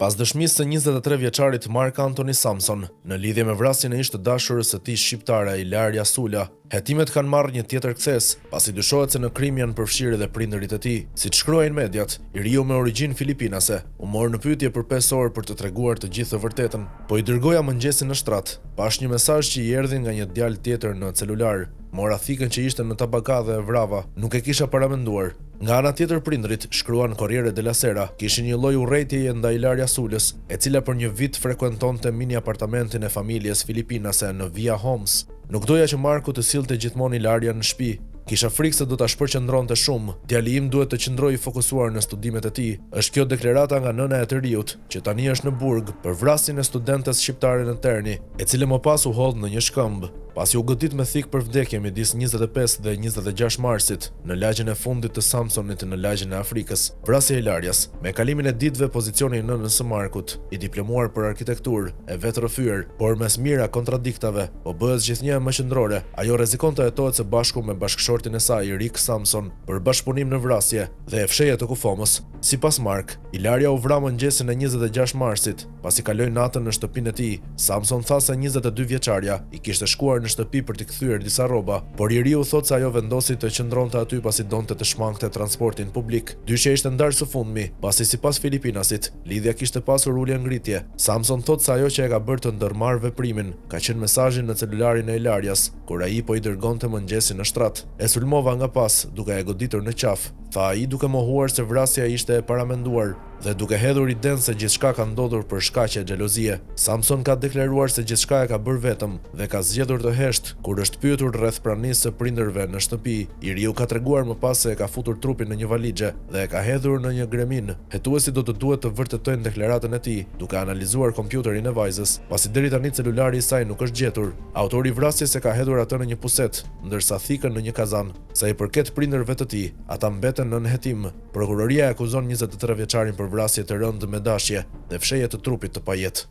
Pas dëshmisë së 23 vjeçarit Mark Anthony Samson në lidhje me vrasjen e ish të dashurës së tij shqiptare Ilaria Sula, hetimet kanë marrë një tjetër kthes, pasi dyshohet se në krim janë përfshirë edhe prindërit e tij. Siç shkruajnë mediat, i riu me origjinë filipinase u mor në pyetje për 5 orë për të treguar të gjithë të vërtetën, po i dërgoja mëngjesin në shtrat. Pash një mesazh që i erdhi nga një djalë tjetër në celular. Mora thikën që ishte në tabaka dhe e vrava, nuk e kisha paramenduar. Nga ana tjetër prindrit, shkruan Corriere della Sera, kishin një lloj urrëtieje ndaj Ilaria Sulës, e cila për një vit frekuentonte mini apartamentin e familjes filipinase në Via Homes. Nuk doja që Marku të sillte gjithmonë Ilaria në shtëpi. Kisha frikë se do ta shpërqendronte shumë. Djali im duhet të qëndrojë i fokusuar në studimet e tij. Është kjo deklarata nga nëna e të riut, që tani është në burg për vrasjen e studentes shqiptare në Terni, e cila më pas u hodh në një shkëmb, pasi u godit me thik për vdekje midis 25 dhe 26 marsit në lagjen e fundit të Samsonit në lagjen e Afrikës. Vrasja e Ilarias, me kalimin e ditëve pozicioni i nënës së Markut, i diplomuar për arkitekturë, e vetë rrëfyer, por mes mira kontradiktave, po bëhet gjithnjë më qendrore. Ajo rrezikon të hetohet së bashku me bashkëshortin e saj Rick Samson për bashkëpunim në vrasje dhe e fshehje të kufomës. Sipas Mark, Ilaria u vra mëngjesin e 26 marsit, pasi kaloi natën në shtëpinë e tij. Samson tha se 22 vjeçaria i kishte shkuar në shtëpi për t'i kthyer disa rroba, por i riu thotë se ajo vendosi të qëndronte aty pasi donte të shmangte transportin publik. Dyshja ishte ndarë së fundmi, pasi sipas filipinasit, lidhja kishte pasur ulje ngritje. Samson thotë se ajo që e ka bërë të ndërmarrë veprimin ka qenë mesazhi në celularin e Ilarias, kur ai po i dërgonte mëngjesin në shtrat. E sulmova nga pas, duke e goditur në qaf, tha ai duke mohuar se vrasja ishte e paramenduar dhe duke hedhur iden se gjithçka ka ndodhur për shkaqe xhelozie. Samson ka deklaruar se gjithçka e ka bërë vetëm dhe ka zgjedhur të hesht kur është pyetur rreth pranisë së prindërve në shtëpi. I riu ka treguar më pas se e ka futur trupin në një valixhe dhe e ka hedhur në një gremin. Hetuesi do të duhet të vërtetojnë deklaratën e tij, duke analizuar kompjuterin e vajzës, pasi deri tani celulari i saj nuk është gjetur. Autori i vrasjes e ka hedhur atë në një puset, ndërsa thikën në një kazan. Sa i përket prindërve të tij, ata mbeten nën hetim. Prokuroria e akuzon 23 vjeçarin për vrasje të rëndë me dashje dhe fshehje të trupit të pajet.